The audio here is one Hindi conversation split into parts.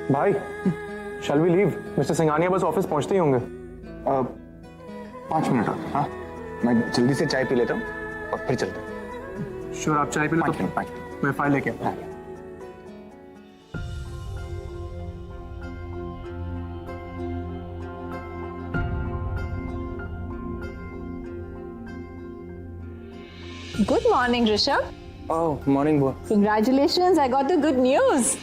भाई shall we leave? Mister Singhania बस ऑफिस पहुंचते ही होंगे। 5 मिनट और, हाँ मैं जल्दी से चाय पी लेता हूँ और फिर चलते हैं। श्योर, आप चाय पी लो। 5 मिनट। मैं फाइल लेके आता हूँ। Good morning, Rishabh. Oh morning बुआ। Congratulations, I got the good news.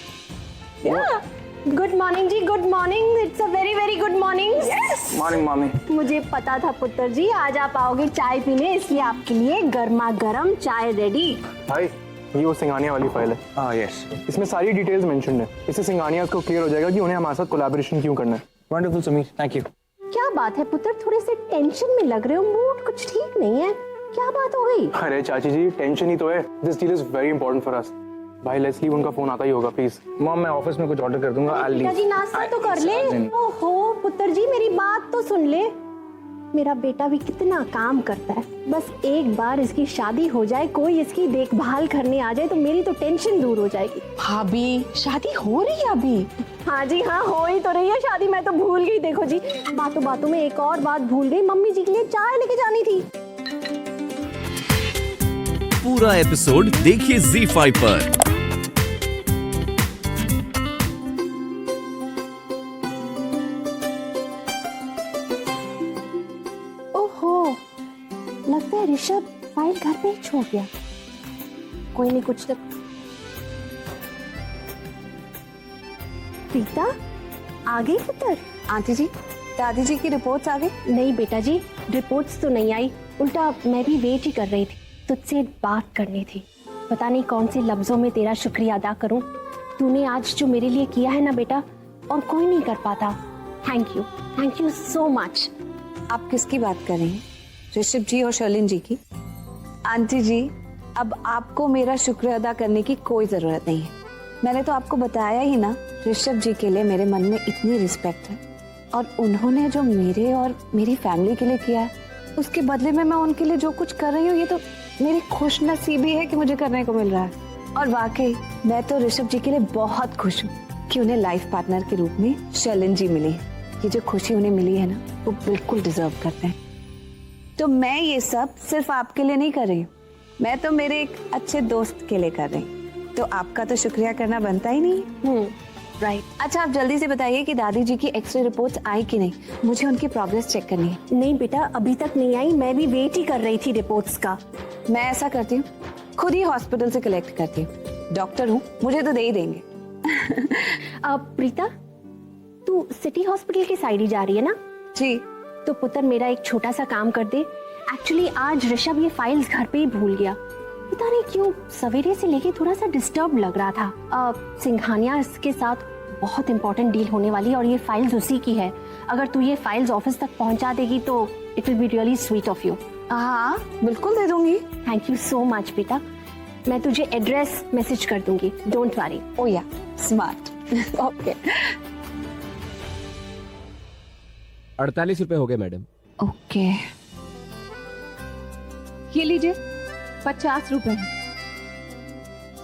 Yeah. Good morning जी, good morning. It's a very very good morning. Yes. Morning mommy. मुझे पता था पुत्र जी आज आप आओगे चाय पीने, इसलिए आपके लिए गर्मा गर्म चाय रेडी। भाई ये वो सिंघानिया वाली फाइल है। हाँ यस। इसमें सारी डिटेल्स मेंशन्ड है। इससे सिंघानिया को क्लियर हो जाएगा कि उन्हें हमारे साथ कोलैबोरेशन क्यों करना है। Wonderful Sameer, thank you. क्या बात है पुत्र, थोड़े से टेंशन में लग रहे हो, मूड कुछ ठीक नहीं है, क्या बात हो गई? अरे चाची जी टेंशन ही तो है। This deal is very important for us. भाई लेट्स लीव, उनका फोन आता ही होगा। प्लीज मॉम मैं ऑफिस में कुछ ऑर्डर कर दूंगा। पिताजी नाश्ता तो कर ले। ओहो पुत्र जी मेरी बात तो सुन ले। मेरा बेटा भी कितना काम करता है, बस एक बार इसकी शादी हो जाए, कोई इसकी देखभाल करने आ जाए तो मेरी तो टेंशन दूर हो जाएगी। भाभी शादी हो रही है अभी? हाँ जी हाँ, हो ही तो रही है शादी। मैं तो भूल गई, देखो जी बातों बातों में एक और बात भूल गई, मम्मी जी के लिए चाय लेके जानी थी। पूरा एपिसोड देखिए ZEE5 पर। ओहो, लगता है ऋषभ फाइल घर पे ही छोड़ गया। कोई नहीं, कुछ तो। प्रीता आ गई पुत्र? आंटी जी, दादी जी की रिपोर्ट्स आ गई? नहीं बेटा जी, रिपोर्ट्स तो नहीं आई, उल्टा मैं भी वेट ही कर रही थी, तुझसे बात करनी थी। पता नहीं कौन से लफ्जों में तेरा शुक्रिया अदा करूं। तूने आज जो मेरे लिए किया है ना बेटा, और कोई नहीं कर पाता। Thank you so much. आप किसकी बात कर रही हैं? ऋषभ जी और शर्लिन जी की? आंटी जी, अब आपको मेरा शुक्रिया अदा करने की कोई जरूरत नहीं है। मैंने तो आपको बताया ही ना, ऋषभ जी के लिए मेरे मन में इतनी रिस्पेक्ट है, और उन्होंने जो मेरे और मेरी फैमिली के लिए किया है, उसके बदले में मैं उनके लिए जो कुछ कर रही हूँ, ये तो मेरी खुशनसीबी है कि मुझे करने को मिल रहा है। और वाकई मैं तो ऋषभ जी के लिए बहुत खुश हूँ कि उन्हें लाइफ पार्टनर के रूप में शर्लिन जी मिली। ये जो खुशी उन्हें मिली है ना, वो बिल्कुल डिजर्व करते हैं। तो मैं ये सब सिर्फ आपके लिए नहीं कर रही हूँ, मैं तो मेरे एक अच्छे दोस्त के लिए कर रही हूँ। तो आपका तो शुक्रिया करना बनता ही नहीं। राइट। अच्छा आप जल्दी से बताइए कि दादी जी की एक्सरे रिपोर्ट्स आई कि नहीं, मुझे उनकी प्रोग्रेस चेक करनी है। नहीं बेटा, अभी तक नहीं आई, मैं भी वेट ही कर रही थी रिपोर्ट्स का। मैं ऐसा करती हूँ, खुद ही हॉस्पिटल से कलेक्ट करती हूँ। डॉक्टर हूँ, मुझे तो दे ही देंगे। प्रीता, तू सिटी हॉस्पिटल की साइड ही जा रही है ना? जी। तो पुत्र मेरा एक छोटा सा काम कर दे। एक्चुअली आज ऋषभ ये फाइल्स घर पे ही भूल गया, पता नहीं क्यों सवेरे से लेके थोड़ा सा डिस्टर्ब लग रहा था। सिंघानिया इसके साथ बहुत इंपॉर्टेंट डील होने वाली है और ये फाइल्स उसी की है। अगर तू ये फाइल्स ऑफिस तक पहुंचा देगी तो it will be really sweet of you. हाँ बिल्कुल दे दूंगी। थैंक यू सो मच बेटा, मैं तुझे एड्रेस मैसेज कर दूंगी, डोंट वरी। ओ या स्मार्ट। ओके। 48 रुपए हो गए मैडम। ओके, ये लीजिए 50 रुपए।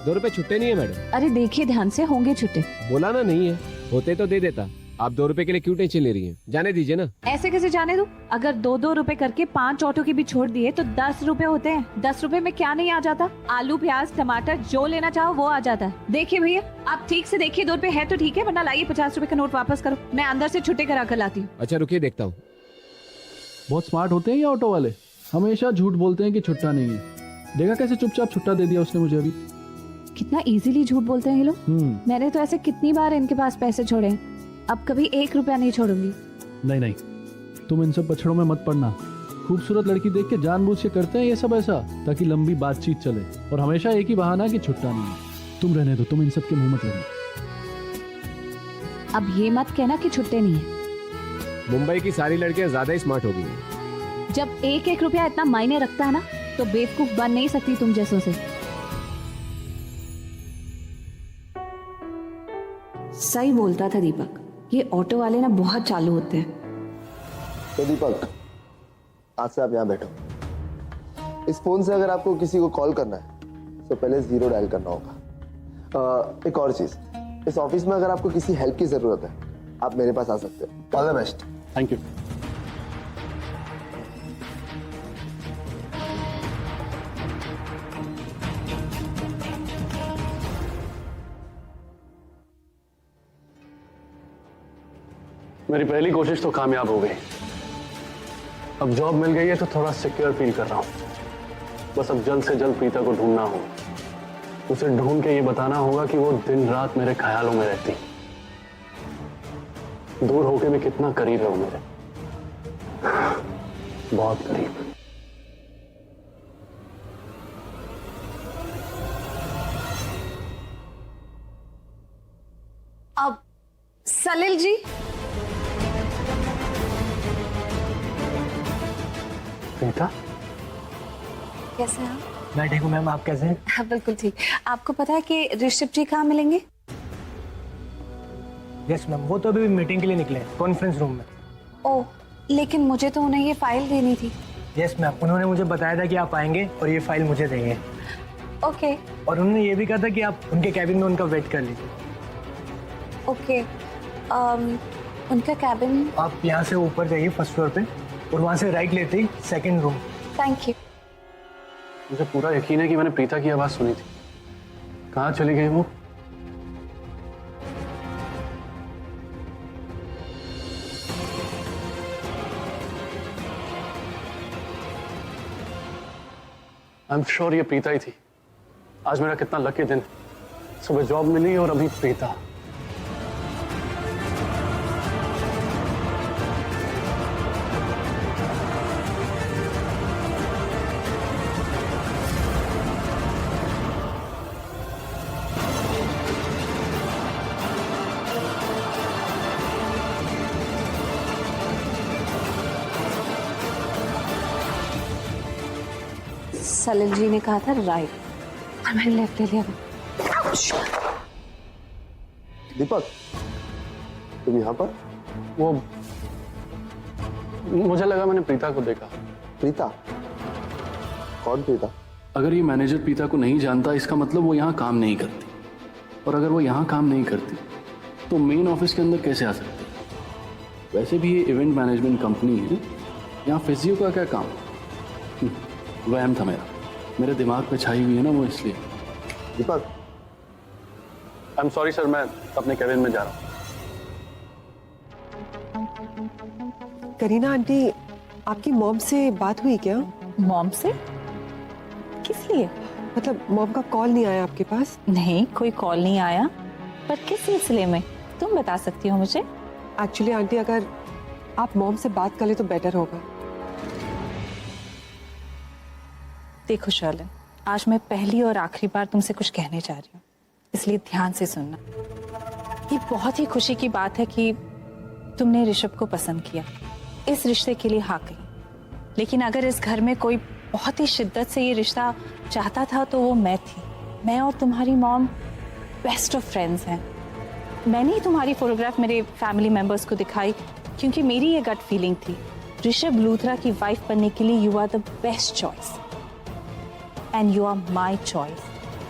2 रुपए छुट्टे नहीं है मैडम। अरे देखिए ध्यान से, होंगे छुट्टे। बोला ना नहीं है, होते तो दे देता। आप 2 रुपए के लिए क्यों टेंशन ले रही हैं? जाने दीजिए ना। ऐसे कैसे जाने दूं? अगर 2-2 रुपए करके 5 ऑटो की भी छोड़ दिए तो 10 रुपए होते हैं। 10 रुपए में क्या नहीं आ जाता? आलू प्याज टमाटर जो लेना चाहो वो आ जाता है। देखिए भैया, आप ठीक से देखिए, 2 रुपए है तो ठीक है, वरना लाइए 50 रुपए का नोट वापस करो, मैं अंदर से छुट्टे करा कर लाती हूँ। अच्छा रुकिए देखता हूँ। बहुत स्मार्ट होते हैं ये ऑटो वाले, हमेशा झूठ बोलते हैं कि छुट्टा नहीं है। देखा कैसे चुपचाप छुट्टा दे दिया उसने मुझे अभी। कितना इजीली झूठ बोलते हैं ये लोग। मैंने तो ऐसे कितनी बार इनके पास पैसे छोड़े हैं, अब कभी 1 रुपया नहीं छोड़ूंगी। नहीं, तुम इन सब बछड़ों में मत पड़ना। खूबसूरत लड़की देख के जानबूझ के करते हैं ये सब ऐसा, ताकि लंबी बातचीत चले, और हमेशा एक ही बहाना कि छुट्टा नहीं है। तुम रहने दो, तुम इन सब के मुंह मत लगना। अब ये मत कहना कि छुट्टे नहीं है। मुंबई की सारी लड़कियां ज्यादा ही स्मार्ट हो गई हैं। जब 1-1 रुपया इतना मायने रखता है ना, तो बेवकूफ बन नहीं सकती तुम जैसों से। सही बोलता था दीपक, ये ऑटो वाले ना बहुत चालू होते हैं। तो दीपक, आज से आप यहाँ बैठो। इस फोन से अगर आपको किसी को कॉल करना है तो पहले 0 डायल करना होगा। एक और चीज, इस ऑफिस में अगर आपको किसी हेल्प की जरूरत है आप मेरे पास आ सकते हो। All the best. Thank you. मेरी पहली कोशिश तो कामयाब हो गई। अब जॉब मिल गई है तो थोड़ा सिक्योर फील कर रहा हूं। बस अब जल्द से जल्द प्रीता को ढूंढना होगा। उसे ढूंढ के ये बताना होगा कि वो दिन रात मेरे ख्यालों में रहती। दूर होके भी कितना करीब है वो मेरे, बहुत करीब। अब सलिल जी, प्रीता, कैसे हैं आप? मैं ठीक हूँ मैम, आप कैसे हैं? हाँ, बिल्कुल ठीक। आपको पता है कि ऋषभ जी कहाँ मिलेंगे? यस मैम, वो तो अभी मीटिंग के लिए निकले हैं कॉन्फ्रेंस रूम में। ओह, लेकिन मुझे तो उन्हें ये फाइल देनी थी। यस मैम, उन्होंने मुझे बताया था कि आप आएंगे और ये फाइल मुझे देंगे। ओके और उन्होंने ये भी कहा था कि आप उनके कैबिन में उनका वेट कर लीजिए। ओके। उनका कैबिन? आप यहाँ से ऊपर जाइए फर्स्ट फ्लोर पे और वहाँ से राइट लेते ही सेकंड रूम। Thank you. मुझे पूरा यकीन है कि मैंने प्रीता की आवाज सुनी थी। कहाँ चली गई वो? आई एम श्योर ये प्रीता ही थी। आज मेरा कितना लकी दिन। सुबह जॉब मिली और अभी प्रीता। सलिल जी ने कहा था राइट और मैंने लेफ्ट ले लिया। दीपक, तुम यहाँ पर? वो मुझे लगा मैंने प्रीता को देखा। प्रीता? कौन प्रीता? अगर ये मैनेजर प्रीता को नहीं जानता इसका मतलब वो यहाँ काम नहीं करती, और अगर वो यहाँ काम नहीं करती तो मेन ऑफिस के अंदर कैसे आ सकती? वैसे भी ये इवेंट मैनेजमेंट कंपनी है, यहाँ फिजियो का क्या काम? वहम था मेरे दिमाग पे छाई हुई है ना वो, इसलिए। दीपक, आई एम सॉरी सर, मैं अपने कैबिन में जा रहा हूँ। करीना आंटी, आपकी मॉम से बात हुई क्या? मॉम से? किस लिए? मतलब मॉम का कॉल नहीं आया आपके पास? नहीं, कोई कॉल नहीं आया। पर किस सिलसिले में तुम बता सकती हो मुझे? एक्चुअली आंटी, अगर आप मॉम से बात कर ले तो बेटर होगा। देखो शर्लिन, आज मैं पहली और आखिरी बार तुमसे कुछ कहने जा रही हूँ, इसलिए ध्यान से सुनना। ये बहुत ही खुशी की बात है कि तुमने ऋषभ को पसंद किया, इस रिश्ते के लिए हाँ कही। लेकिन अगर इस घर में कोई बहुत ही शिद्दत से ये रिश्ता चाहता था तो वो मैं थी। मैं और तुम्हारी मॉम बेस्ट ऑफ फ्रेंड्स हैं। मैंने ही तुम्हारी फोटोग्राफ मेरे फैमिली मेंबर्स को दिखाई क्योंकि मेरी ये गट फीलिंग थी, ऋषभ लूथरा की वाइफ बनने के लिए you are the best choice and you are my choice.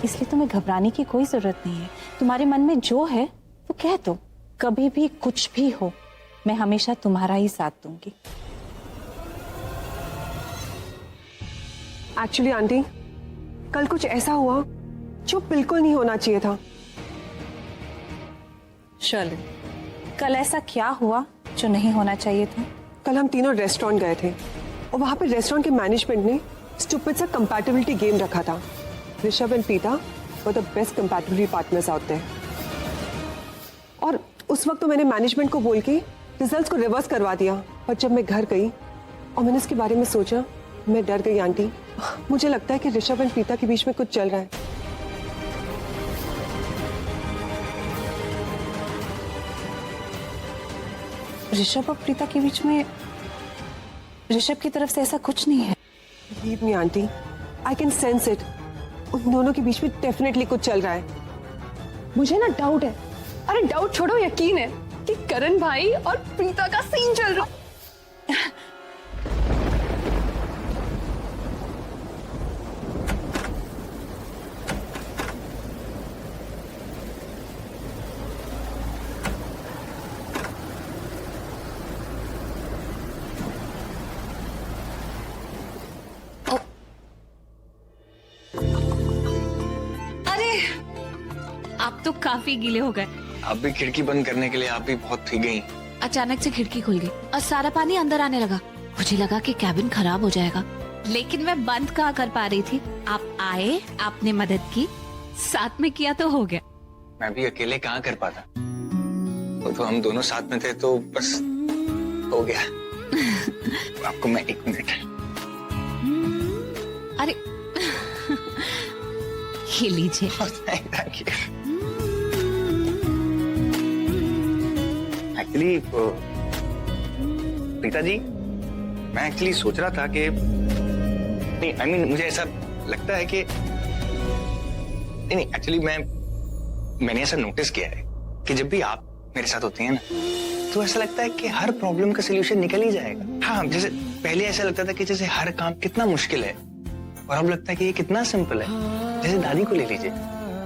इसलिए तुम्हें घबराने की कोई जरूरत नहीं है। तुम्हारे मन में जो है वो कह दो। कभी भी कुछ भी हो, मैं हमेशा तुम्हारा ही साथ दूंगी। एक्चुअली आंटी, कल कुछ ऐसा हुआ जो बिल्कुल नहीं होना चाहिए था। शर्लिन, कल ऐसा क्या हुआ जो नहीं होना चाहिए था? कल हम तीनों रेस्टोरेंट गए थे और वहां पे रेस्टोरेंट के मैनेजमेंट ने स्टूपिड सा कंपैटिबिलिटी गेम रखा था। Rishabh and Preeta were the best compatibility partners out there. और उस वक्त तो मैंने मैनेजमेंट को बोल के रिजल्ट्स को रिवर्स करवा दिया, पर जब मैं घर गई और मैंने इसके बारे में सोचा, मैं डर गई आंटी। मुझे लगता है कि ऋषभ एंड प्रीता के बीच में कुछ चल रहा है। ऋषभ और प्रीता के बीच में ऋषभ की तरफ से ऐसा कुछ नहीं है। Believe me, aunty, I can sense it. उन दोनों के बीच में डेफिनेटली कुछ चल रहा है। मुझे ना डाउट है, अरे डाउट छोड़ो, यकीन है कि करण भाई और प्रीता का सीन चल रहा है। काफी गीले हो गए। आप भी खिड़की बंद करने के लिए आप भी बहुत थी गई। अचानक से खिड़की खुल गई और सारा पानी अंदर आने लगा। मुझे लगा कि कैबिन खराब हो जाएगा, लेकिन मैं बंद कहाँ कर पा रही थी। आप आए, आपने मदद की, साथ में किया तो हो गया। मैं भी अकेले कहाँ कर पाता, तो हम दोनों साथ में थे तो बस हो गया। आपको मैं 1 मिनट। अरे ये लीजिए। Thank you. Actually Preeta ji, मैं एक्चुअली सोच रहा था कि नहीं, I mean, मुझे ऐसा लगता है कि नहीं एक्चुअली मैंने ऐसा नोटिस किया है कि जब भी आप मेरे साथ होती हैं ना, तो ऐसा लगता है कि हर प्रॉब्लम का सलूशन निकल ही जाएगा। हाँ, जैसे पहले ऐसा लगता था कि जैसे हर काम कितना मुश्किल है, और अब लगता है कि ये कितना सिंपल है। जैसे दादी को ले लीजिए,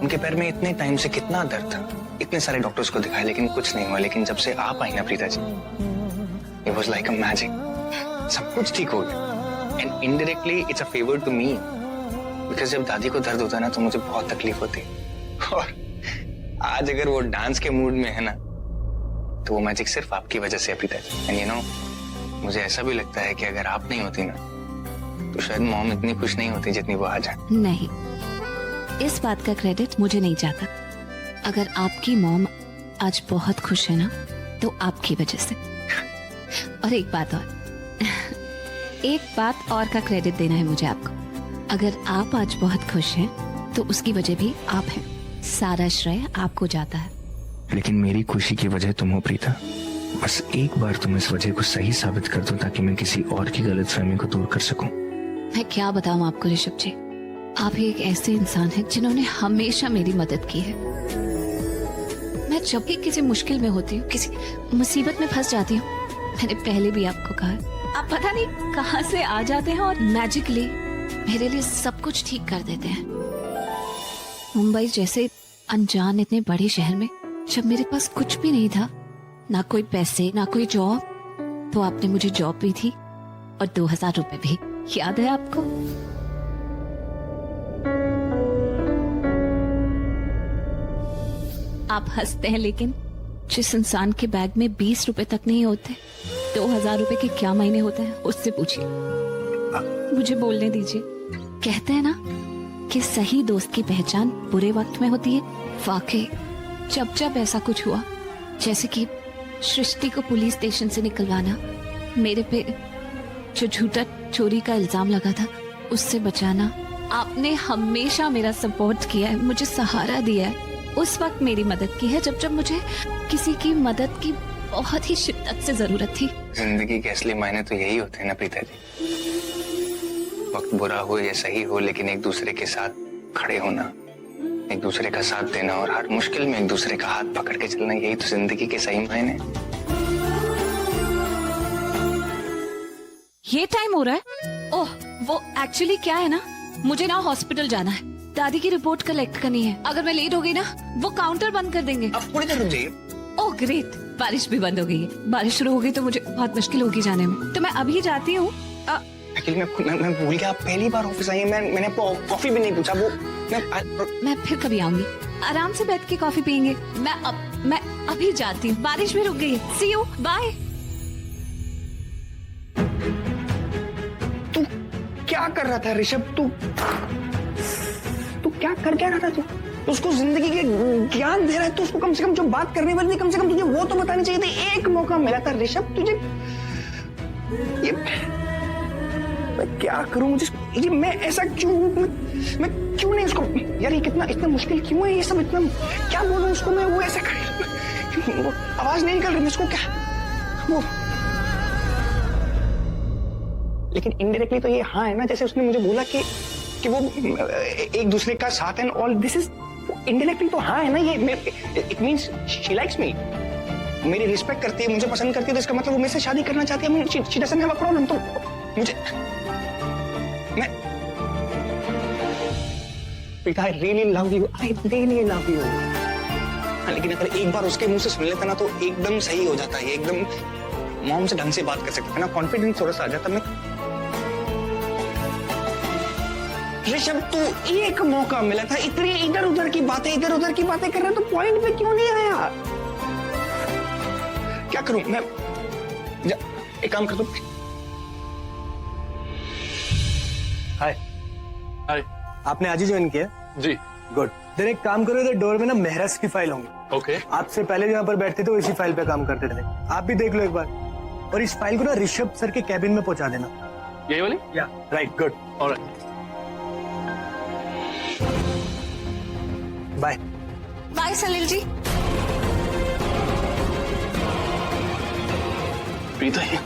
उनके पैर में इतने टाइम से कितना दर्द था, इतने सारे डॉक्टर्स को दिखाया लेकिन कुछ नहीं हुआ। लेकिन जब से आप आई ना Preeta ji, it was like a magic, सब कुछ ठीक हो गया। And indirectly it's a favour to me, because जब दादी को दर्द होता है ना तो मुझे बहुत तकलीफ होती है। और आज अगर वो डांस के मूड में है ना, तो वो मैजिक सिर्फ आपकी वजह से है Preeta ji. And you know, मुझे ऐसा भी लगता है कि अगर आप नहीं होती ना, तो शायद मॉम इतनी खुश नहीं होती जितनी वो आज है। नहीं, इस बात का क्रेडिट मुझे नहीं जाता। अगर आपकी मॉम आज बहुत खुश है ना, तो आपकी वजह से। और एक बात और का क्रेडिट देना है मुझे आपको। अगर आप आज बहुत खुश हैं, तो उसकी वजह भी आप हैं। सारा श्रेय आपको जाता है। लेकिन मेरी खुशी की वजह तुम हो प्रीता। बस एक बार तुम इस वजह को सही साबित कर दो, ताकि मैं किसी और की गलतफहमी को दूर कर सकूं। मैं क्या बताऊं आपको ऋषभ जी, आप ही एक ऐसे इंसान हैं जिन्होंने हमेशा मेरी मदद की है। मैं जब भी किसी मुश्किल में होती हूँ, किसी मुसीबत में फंस जाती हूँ, मैंने पहले भी आपको कहा, आप पता नहीं कहाँ से आ जाते हैं और मैजिकली मेरे लिए सब कुछ ठीक कर देते हैं। मुंबई जैसे अनजान इतने बड़े शहर में जब मेरे पास कुछ भी नहीं था, ना कोई पैसे ना कोई जॉब, तो आपने मुझे जॉब भी दी और 2000 रुपए भी। याद है आपको? आप हंसते हैं, लेकिन जिस इंसान के बैग में 20 रुपए तक नहीं होते, 2000 रुपए के क्या मायने होते हैं, उससे पूछिए। मुझे बोलने दीजिए। कहते हैं ना कि सही दोस्त की पहचान बुरे वक्त में होती है। वाकई जब जब ऐसा कुछ हुआ, जैसे कि सृष्टि को पुलिस स्टेशन से निकलवाना, मेरे पे जो झूठा चोरी का इल्जाम लगा था उससे बचाना, आपने हमेशा मेरा सपोर्ट किया है, मुझे सहारा दिया है। उस वक्त मेरी मदद की है जब जब मुझे किसी की मदद की बहुत ही शिद्दत से जरूरत थी। जिंदगी के असली मायने तो यही होते हैं ना प्रीता जी। वक्त बुरा हो या सही हो, लेकिन एक दूसरे के साथ खड़े होना, एक दूसरे का साथ देना और हर मुश्किल में एक दूसरे का हाथ पकड़ के चलना, यही तो जिंदगी के सही मायने हैं। ये टाइम हो रहा है? ओह, वो एक्चुअली क्या है ना, मुझे ना हॉस्पिटल जाना है, दादी की रिपोर्ट कलेक्ट करनी है। अगर मैं लेट हो गई ना, वो काउंटर बंद कर देंगे। अब थोड़ी देर रुक जाइए। ओह ग्रेट, बारिश भी बंद हो गई है। बारिश शुरू हो गई तो मुझे बहुत मुश्किल होगी जाने में, तो मैं अभी जाती हूँ। एक्चुअली मैं भूल गया, आप पहली बार ऑफिस आई हैं, मैंने आपको कॉफी भी नहीं पूछा। वो मैं फिर कभी आऊंगी, आराम से बैठ के कॉफी पियेंगे। मैं अभी जाती हूँ, बारिश भी रुक गई है। सी यू, बाय। तू क्या कर रहा था ऋषभ? तू क्या रहा था? तू उसको जिंदगी के ज्ञान दे रहा है, तो उसको कम से कम जो बात करने वाली थी, कम से कम तुझे वो तो बतानी चाहिए थी। एक मौका मिला था ऋषभ तुझे। ये मैं क्या करूं? मुझे मैं ऐसा क्यों हूं? मैं क्यों नहीं उसको, यार ये इतना मुश्किल क्यों है ये सब? इतना क्या बोलूं उसको मैं? वो ऐसा कर, वो आवाज नहीं निकल रही उसको, क्या वो? लेकिन इनडायरेक्टली तो ये हाँ है ना, जैसे उसने मुझे बोला कि वो एक दूसरे का साथ and all this is indirectly तो हाँ है ना। ये it means she likes me, मेरी रिस्पेक्ट करती है, मुझे पसंद करती है, तो इसका मतलब वो मेरे से शादी करना चाहती है। She doesn't have a problem. तो मुझे Preeta, I really love you, I really love you. लेकिन अगर एक बार उसके मुंह से सुन लेता ना, तो एकदम सही हो जाता है, एकदम मॉम से ढंग से बात कर सकते हैं ना, कॉन्फिडेंस थोड़ा सा आ जाता। मैं ऋषभ तू एक मौका मिला था, इतनी इधर उधर की बातें कर रहा, तो पॉइंट पे क्यों नहीं आया? क्या करूं मैं? एक काम कर दो। हाय हाय। आपने आज ही ज्वाइन किया? जी। गुड। देन एक काम करो, इधर डोर में ना मेहरस की फाइल होंगी। ओके। आपसे पहले भी यहाँ पर बैठते थे, वो इसी फाइल पे काम करते थे। आप भी देख लो एक बार, और इस फाइल को ना ऋषभ सर के कैबिन में पहुंचा देना। यही वाली? या right, good. Alright. Bye bye Salil ji. Preeta ही।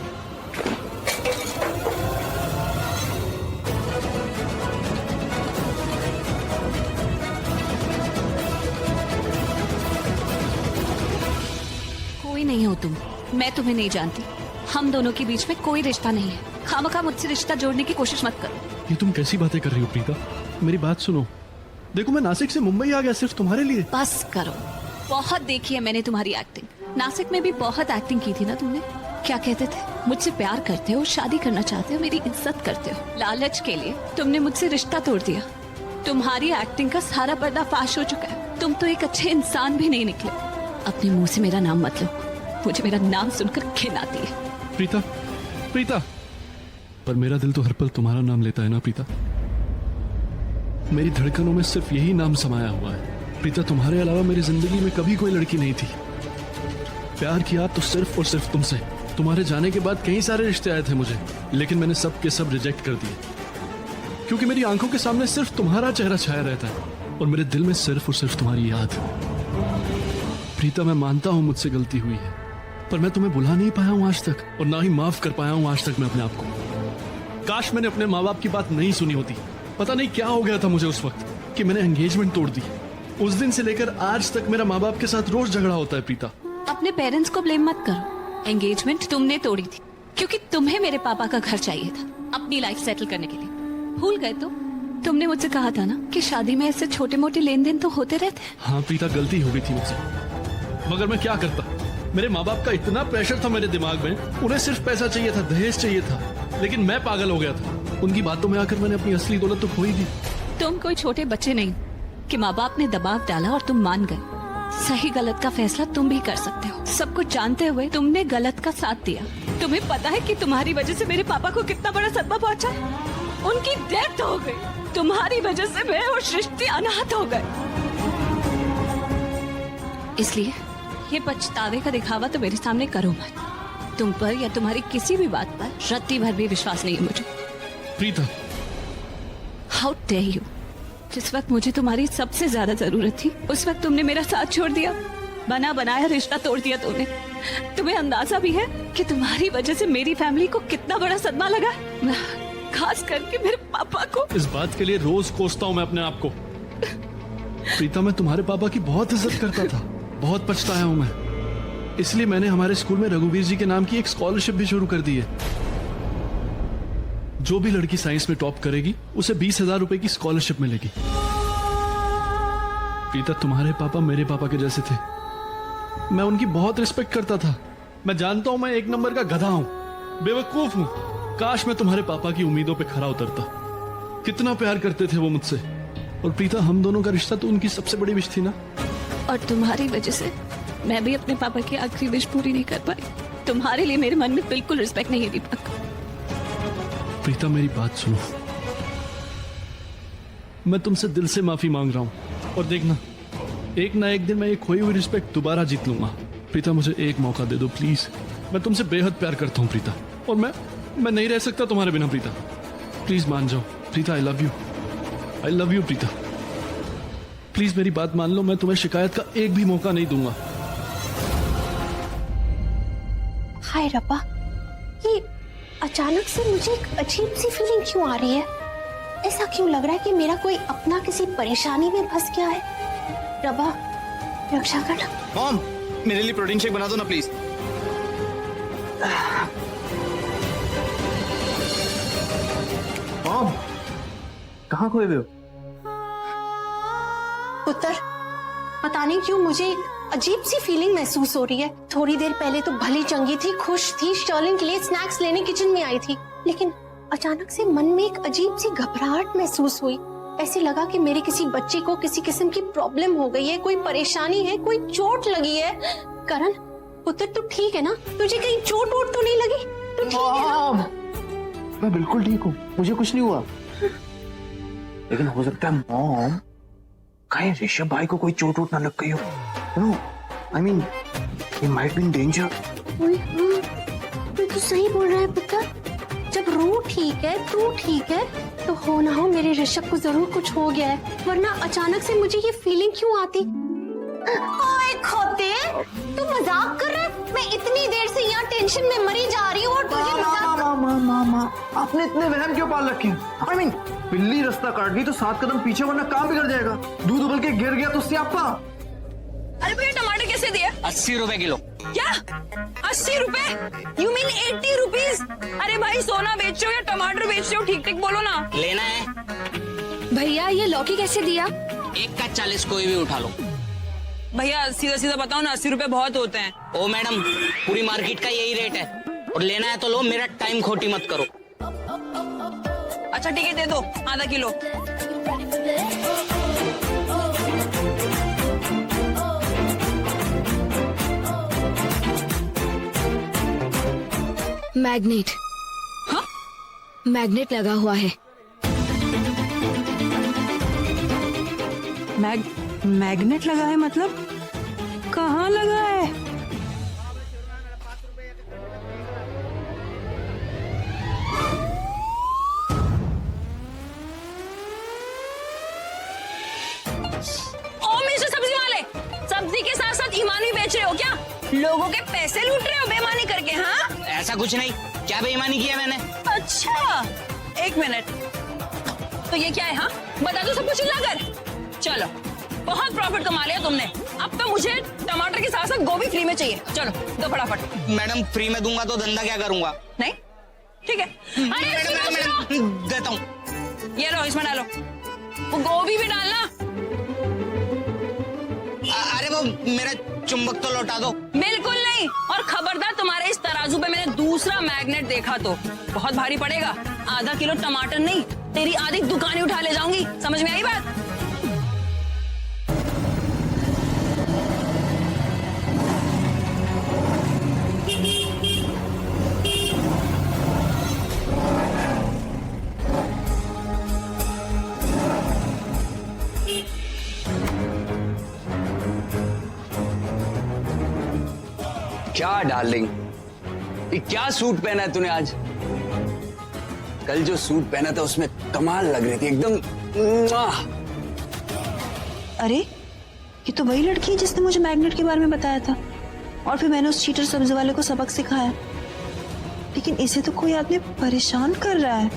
कोई नहीं हो तुम, मैं तुम्हें नहीं जानती। हम दोनों के बीच में कोई रिश्ता नहीं है। खामखा मुझसे रिश्ता जोड़ने की कोशिश मत करो। ये तुम कैसी बातें कर रही हो प्रीता? मेरी बात सुनो। देखो मैं नासिक से मुंबई आ गया सिर्फ तुम्हारे लिए। बस करो, बहुत देखी है मैंने तुम्हारी एक्टिंग। नासिक में भी बहुत एक्टिंग की थी ना तुमने। क्या कहते थे? मुझसे प्यार करते हो, शादी करना चाहते हो, मेरी इज्जत करते हो। लालच के लिए तुमने मुझसे रिश्ता तोड़ दिया। तुम्हारी एक्टिंग का सारा पर्दाफाश हो चुका है। तुम तो एक अच्छे इंसान भी नहीं निकले। अपने मुंह से मेरा नाम मत लो, मुझे मेरा नाम सुनकर घिन आती है। प्रीता, प्रीता, पर मेरा दिल तो हर पल तुम्हारा नाम लेता है ना प्रीता। मेरी धड़कनों में सिर्फ यही नाम समाया हुआ है। प्रीता, तुम्हारे अलावा मेरी जिंदगी में कभी कोई लड़की नहीं थी। प्यार किया तो सिर्फ और सिर्फ तुमसे। तुम्हारे जाने के बाद कई सारे रिश्ते आए थे मुझे, लेकिन मैंने सब के सब रिजेक्ट कर दिए, क्योंकि मेरी आंखों के सामने सिर्फ तुम्हारा चेहरा छाया रहता है और मेरे दिल में सिर्फ और सिर्फ तुम्हारी याद। प्रीता, मैं मानता हूं मुझसे गलती हुई है, पर मैं तुम्हें भुला नहीं पाया हूं आज तक, और ना ही माफ कर पाया हूं आज तक मैं अपने आप को। काश मैंने अपने माँ बाप की बात नहीं सुनी होती। पता नहीं क्या हो गया था मुझे उस वक्त कि मैंने एंगेजमेंट तोड़ दी। उस दिन से लेकर आज तक मेरा माँ बाप के साथ रोज झगड़ा होता है प्रीता। अपने पेरेंट्स को ब्लेम मत करो। एंगेजमेंट तुमने तोड़ी थी क्योंकि तुम्हें मेरे पापा का घर चाहिए था अपनी लाइफ सेटल करने के लिए। भूल गए तुमने मुझसे कहा था ना कि शादी में ऐसे छोटे मोटे लेन देन तो होते रहते हैं। हाँ प्रीता, गलती हो गई थी मुझसे, मगर मैं क्या करता। मेरे माँ बाप का इतना प्रेशर था मेरे दिमाग में, उन्हें सिर्फ पैसा चाहिए था, दहेज चाहिए था, लेकिन मैं पागल हो गया था। उनकी बातों में आकर मैंने अपनी असली दौलत तो खो ही दी। तुम कोई छोटे बच्चे नहीं कि माँ बाप ने दबाव डाला और तुम मान गए। सही गलत का फैसला तुम भी कर सकते हो। सब कुछ जानते हुए तुमने गलत का साथ दिया। तुम्हें पता है कि तुम्हारी वजह से मेरे पापा को कितना बड़ा सदमा पहुंचा? उनकी डेथ हो गई। तुम्हारी वजह से मैं और सृष्टि अनाथ हो गए। इसलिए ये पछतावे का दिखावा तो मेरे सामने करो मत। तुम पर या तुम्हारी किसी भी बात पर रत्ती भर भी विश्वास नहीं है मुझे। Preeta, how dare you! जिस वक्त मुझे तुम्हारी सबसे ज्यादा जरूरत थी उस वक्त तुमने मेरा साथ छोड़ दिया। बना बनाया रिश्ता तोड़ दिया तुमने। तुम्हें अंदाजा भी है कि तुम्हारी वजह से मेरी फैमिली को कितना बड़ा सदमा लगा, खास करके मेरे पापा को। इस बात के लिए रोज कोसता हूँ मैं अपने आप को। प्रीता, मैं तुम्हारे पापा की बहुत इज्जत करता था, बहुत पछताया हूँ मैं। इसलिए मैंने हमारे स्कूल में रघुवीर जी के नाम की एक स्कॉलरशिप भी शुरू कर दी है। जो भी लड़की साइंस में टॉप करेगी उसे 20,000 रुपए की स्कॉलरशिप मिलेगी। प्रीता, तुम्हारे पापा मेरे पापा के जैसे थे। मैं उनकी बहुत रिस्पेक्ट करता था। मैं जानता हूं मैं एक नंबर का गधा हूं, बेवकूफ हूं। काश मैं तुम्हारे पापा की उम्मीदों पे खरा उतरता। कितना प्यार करते थे वो मुझसे। और प्रीता, हम दोनों का रिश्ता तो उनकी सबसे बड़ी विश थी ना। और तुम्हारी वजह से मैं भी अपने पापा की आखिरी विश पूरी नहीं कर पाई। तुम्हारे लिए मेरे मन में बिल्कुल रिस्पेक्ट नहीं है दीपक। प्रीता, मेरी बात सुनो। मैं तुमसे दिल से माफी मांग रहा हूं, और देखना एक ना एक दिन मैं ये खोई हुई रिस्पेक्ट दोबारा जीत लूंगा। प्रीता, मुझे एक मौका दे दो प्लीज। मैं तुमसे बेहद प्यार करता हूं प्रीता, और मैं नहीं रह सकता तुम्हारे बिना प्रीता। प्लीज मान जाओ Preeta. I love you, I love you Preeta. Please मेरी बात मान लो। मैं तुम्हें शिकायत का एक भी मौका नहीं दूंगा। हाय रब्बा, ये अचानक से मुझे एक अजीब सी फीलिंग क्यों आ रही है? ऐसा क्यों लग रहा है कि मेरा कोई अपना किसी परेशानी में फंस गया है? रब्बा, रक्षा करना। मॉम, मेरे लिए प्रोटीन शेक बना दो ना प्लीज। मॉम, कहाँ खोए हुए हो? पुत्र, पता नहीं क्यों मुझे एक अजीब सी फीलिंग महसूस हो रही है। थोड़ी देर पहले तो भली चंगी थी, खुश थी, शर्लिन के लिए स्नैक्स लेने किचन में आई थी, लेकिन अचानक से मन में एक अजीब सी घबराहट महसूस हुई। ऐसे लगा कि मेरे किसी बच्चे को किसी किस्म की प्रॉब्लम हो गई है, कोई परेशानी है, कोई चोट लगी है। करण पुत्र तू ठीक है ना? तुझे कहीं चोट वोट तो नहीं लगी? तू ठीक है ना? मैं बिल्कुल ठीक हूँ, मुझे कुछ नहीं हुआ। लेकिन हो सकता है मॉम कहीं ऋषभ भाई को कोई चोट वोट ना लग गई हो। No I mean he might be in danger. तू तो सही बोल रहा है पुत्र। जब रू ठीक है, तू ठीक है, तो हो ना हो मेरे ऋषभ को जरूर कुछ हो गया है, वरना अचानक से मुझे ये फीलिंग क्यों आती? ओए खोते, तू मजाक कर रहा है? मैं इतनी देर से यहाँ टेंशन में मरी जा रही हूँ और तुझे मजाक। आपने इतने वहम क्यों पाल रखे हैं? आई मीन बिल्ली रास्ता काट गई तो 7 कदम पीछे वरना काम बिगड़ जाएगा। दूध उबल के गिर गया तो स्यापा। अरे भैया टमाटर कैसे दिए? 80 रुपए किलो। क्या 80 रुपए? You mean 80 rupees? अरे भाई सोना बेच रहे हो या टमाटर बेच रहे हो? ठीक ठीक बोलो ना। लेना है भैया ये लौकी कैसे दिया? एक का 40, कोई भी उठा लो। भैया सीधा सीधा बताओ ना, 80 रुपए बहुत होते हैं। ओ मैडम, पूरी मार्केट का यही रेट है, और लेना है तो लो, मेरा टाइम खोटी मत करो। अच्छा ठीक है, दे दो आधा किलो। मैग्नेट। हाँ? मैग्नेट लगा हुआ है। मैग्नेट लगा है मतलब? कहाँ लगा है? ओ मिस्टर सब्जी वाले, सब्जी के साथ साथ ईमान भी बेच रहे हो क्या? लोगों के पैसे लूट रहे हो बेईमानी करके? हाँ ऐसा कुछ नहीं, क्या बेईमानी किया मैंने? अच्छा एक मिनट, तो ये क्या है? हाँ बता दो सब कुछ हिलाकर। चलो बहुत प्रॉफिट कमा लिया तुमने। अब तो मुझे टमाटर के साथ साथ गोभी फ्री में चाहिए। चलो दो फटाफट। मैडम फ्री में दूंगा तो धंधा क्या करूंगा? नहीं ठीक है। अरे सुनो, देता हूँ। ये लो इसमें डालो, वो गोभी भी डालना। अरे वो मेरा चुंबक तो लौटा दो। बिल्कुल नहीं, और खबरदार तुम्हारे इस तराजू पे मैंने दूसरा मैग्नेट देखा तो बहुत भारी पड़ेगा। आधा किलो टमाटर नहीं, तेरी आधी दुकान ही उठा ले जाऊंगी। समझ में आई बात? क्या डार्लिंग, ये क्या सूट पहना है तूने आज? कल जो सूट पहना था उसमें कमाल लग रही थी एकदम। अरे ये तो वही लड़की है जिसने मुझे मैग्नेट के बारे में बताया था, और फिर मैंने उस चीटर सब्जी वाले को सबक सिखाया। लेकिन इसे तो कोई आदमी परेशान कर रहा है,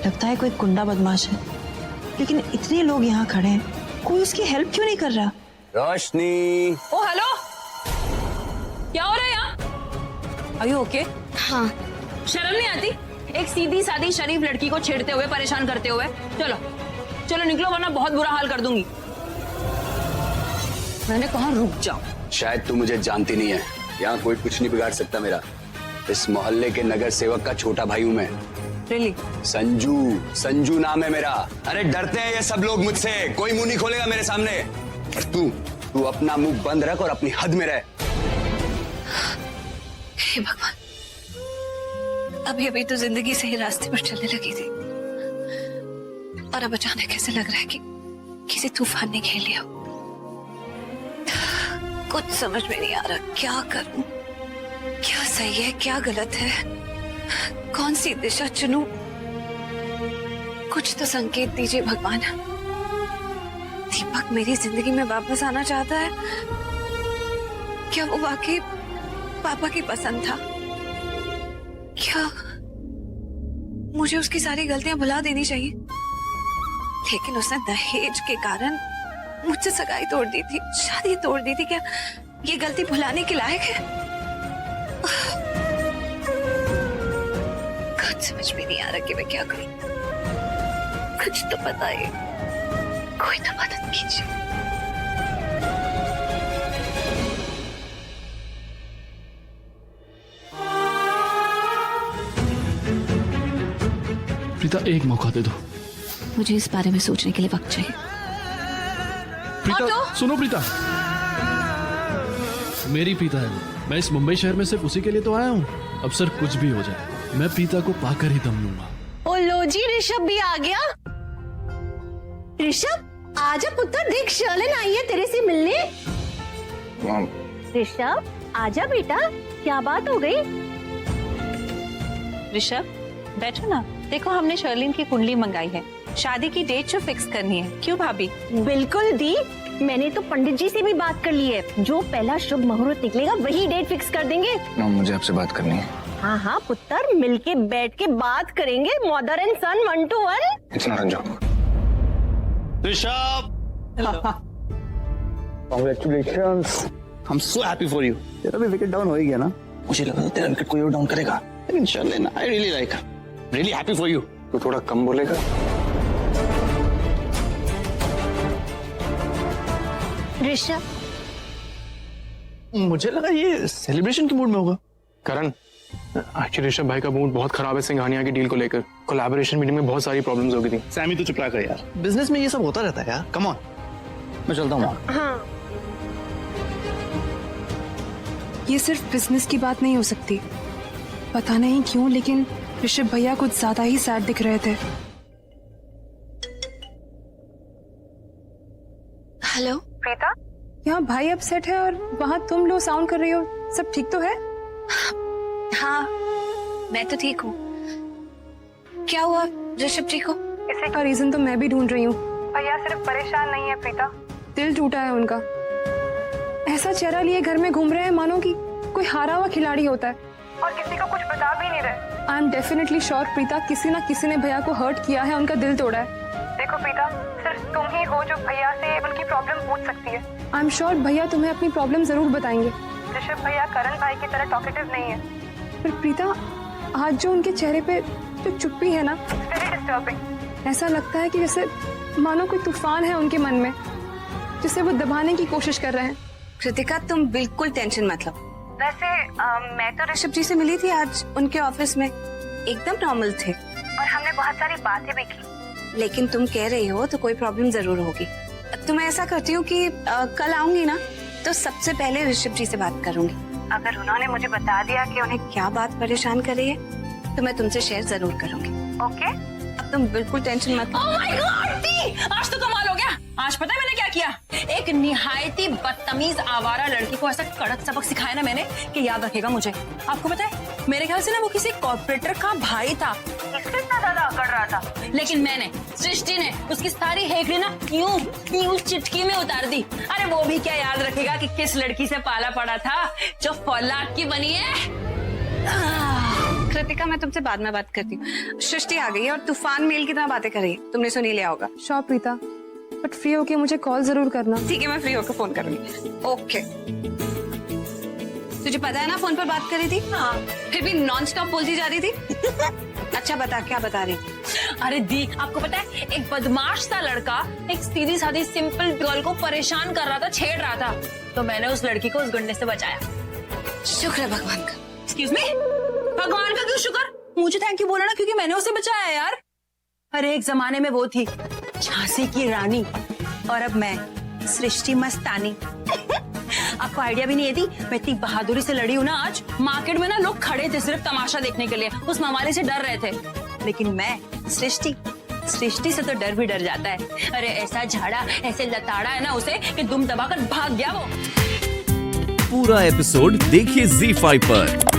लगता है कोई गुंडा बदमाश है। लेकिन इतने लोग यहाँ खड़े हैं, कोई उसकी हेल्प क्यों नहीं कर रहा? रोशनी। ओ हेलो, क्या हो रहा है यहाँ? Are you okay? हाँ। शर्म नहीं आती? एक सीधी सादी शरीफ लड़की को छेड़ते हुए, परेशान करते हुए। चलो चलो निकलो वरना बहुत बुरा हाल कर दूंगी। मैंने कहा रुक जाओ। शायद तू मुझे जानती नहीं है, यहाँ कोई कुछ नहीं बिगाड़ सकता मेरा। इस मोहल्ले के नगर सेवक का छोटा भाई हूँ मैं। Really? संजू, संजू नाम है मेरा। अरे डरते हैं ये सब लोग मुझसे, कोई मुंह नहीं खोलेगा मेरे सामने। और तू अपना मुंह बंद रख और अपनी हद में रह। हे भगवान, अभी अभी तो जिंदगी सही रास्ते पर चलने लगी थी, और अब अचानक ऐसे लग रहा है कि किसी तूफान ने घेर लिया। कुछ समझ में नहीं आ रहा, क्या करूं, क्या सही है क्या गलत है, कौन सी दिशा चुनूं? कुछ तो संकेत दीजिए भगवान। दीपक मेरी जिंदगी में वापस आना चाहता है? क्या वो वाकई पापा की पसंद था? क्या मुझे उसकी सारी गलतियां भुला देनी चाहिए? लेकिन उसने दहेज के कारण मुझसे सगाई तोड़ दी थी, शादी तोड़ दी थी। क्या ये गलती भुलाने के लायक है? कुछ समझ में नहीं आ रहा कि मैं क्या करूं। कुछ तो बताइए, कोई तो मदद कीजिए। प्रीता एक मौका दे दो, मुझे इस बारे में सोचने के लिए वक्त चाहिए। प्रीता, सुनो प्रीता, मेरी प्रीता है वो। मैं इस मुंबई शहर में सिर्फ उसी के लिए तो आया हूँ। अब सर कुछ भी हो जाए, मैं प्रीता को पाकर ही दम लूंगा। ओ लो जी, ऋषभ भी आ गया। ऋषभ आजा पुत्र, देख शर्लिन आई है तेरे से मिलने। ऋषभ आजा बेटा, क्या बात हो गई? ऋषभ बैठो ना, देखो हमने शर्लिन की कुंडली मंगाई है, शादी की डेट जो फिक्स करनी है। क्यों भाभी? बिल्कुल दी, मैंने तो पंडित जी से भी बात कर ली है। जो पहला शुभ मुहूर्त निकलेगा वही डेट फिक्स कर देंगे। मुझे आपसे बात करनी है। हाँ हाँ पुत्र, मिलके बैठ के बात करेंगे, mother and son 1 to 1। It's not a job. Rishabh, congratulations, I am so happy for you. तेरा भी विकेट डाउन हो ही गया ना? मुझे लगा था तेरा विकेट कोई और डाउन करेगा, लेकिन Sherlyn, I really like her, really happy for you. तू थोड़ा कम बोलेगा? ऋषभ, मुझे लगा ये सेलिब्रेशन के मूड में होगा। करण, एक्चुअली ऋषभ भाई का मूड बहुत खराब है सिंघानिया की डील को लेकर। कोलैबोरेशन मीटिंग में बहुत सारी प्रॉब्लम्स हो गई थी। सैमी तो चुप रहा कर यार, बिजनेस में ये सब होता रहता है यार। कम ऑन, मैं चलता हूँ। हाँ ये सिर्फ बिजनेस की बात नहीं हो सकती। पता नहीं क्यों, लेकिन ऋषभ भैया कुछ ज्यादा ही सैड दिख रहे थे। हेलो प्रीता, यहाँ भाई अपसेट है और वहाँ तुम लो साउंड कर रही हो। सब ठीक तो है? हाँ, मैं तो ठीक हूँ। क्या हुआ ऋषभ जी को? इसी का रीजन तो मैं भी ढूंढ रही हूँ। भैया सिर्फ परेशान नहीं है प्रीता, दिल टूटा है उनका। ऐसा चेहरा लिए घर में घूम रहे हैं मानो कि कोई हारा हुआ खिलाड़ी होता है, और किसी को कुछ बता भी नहीं रहे। I am definitely sure Preeta, किसी ना किसी ने भैया को हर्ट किया है, उनका दिल तोड़ा है। देखो प्रीता, सिर्फ तुम ही हो जो भैया से उनकी प्रॉब्लम पूछ सकती है। आई एम श्योर भैया तुम्हें अपनी प्रॉब्लम जरूर बताएंगे। ऋषभ भैया करण भाई की तरह टॉकेटिव नहीं है। पर प्रीता, आज जो उनके चेहरे पे जो चुप्पी है ना, वेरी डिस्टर्बिंग। ऐसा लगता है कि जैसे मानो कोई तूफान है उनके मन में, जिसे वो दबाने की कोशिश कर रहे हैं। कृतिका, तुम बिल्कुल टेंशन मत लो। वैसे मैं तो ऋषभ जी से मिली थी आज उनके ऑफिस में, एकदम नॉर्मल थे और हमने बहुत सारी बातें भी की। लेकिन तुम कह रही हो तो कोई प्रॉब्लम जरूर होगी। तो मैं ऐसा करती हूँ कि कल आऊंगी ना, तो सबसे पहले ऋषभ जी से बात करूंगी। अगर उन्होंने मुझे बता दिया कि उन्हें क्या बात परेशान कर रही है, तो मैं तुमसे शेयर जरूर करूंगी। ओके? अब तुम बिल्कुल टेंशन मत लो। ओह माय गॉड दी, आज तो कमाल हो गया। आज पता है मैंने क्या किया? एक निहायती बदतमीज आवारा लड़की को ऐसा कड़क सबक सिखाया ना मैंने कि याद रखेगा मुझे। आपको पता है, मेरे ख्याल से ना वो किसी कॉर्पोरेटर का भाई था, इसलिए इतना ज्यादा अकड़ रहा था। लेकिन मैंने, सृष्टि ने उसकी सारी हेकड़ी ना यूं चिटकी में उतार दी। अरे वो भी क्या याद रखेगा कि किस लड़की से पाला पड़ा था जो फौलाद की बनी है। कृतिका, मैं तुमसे बाद में बात करती हूँ। सृष्टि आ गई है और तूफान मेल की तरह बातें कर रही है, तुमने सुन ही लिया होगा। श्योर प्रीता, बट फ्री होके मुझे कॉल जरूर करना। ठीक है, मैं फ्री होकर फोन करूंगी। ओके। तुझे पता है ना फोन पर बात करी थी? हाँ। फिर भी नॉन स्टॉप बोलती जा रही थी। अच्छा बता, क्या बता रही? अरे दी, आपको पता है एक बदमाश सा लड़का एक सीधी सादी सिंपल गर्ल को परेशान कर रहा था, छेड़ रहा था, तो मैंने उस लड़की को उस गुंडे से बचाया। शुक्र है भगवान का। एक्सक्यूज मी, भगवान का क्यों शुक्र? मुझे थैंक यू बोला ना, क्योंकि मैंने उसे बचाया यार। अरे एक जमाने में वो थी झांसी की रानी और अब मैं सृष्टि मस्तानी। आपको आइडिया भी नहीं है थी, मैं इतनी बहादुरी से लड़ी हूँ ना आज। मार्केट में ना लोग खड़े थे सिर्फ तमाशा देखने के लिए, उस मवाली से डर रहे थे, लेकिन मैं सृष्टि से तो डर भी डर जाता है। अरे ऐसा झाड़ा, ऐसे लताड़ा है ना उसे कि दुम दबाकर भाग गया वो। पूरा एपिसोड देखिए ZEE5 पर।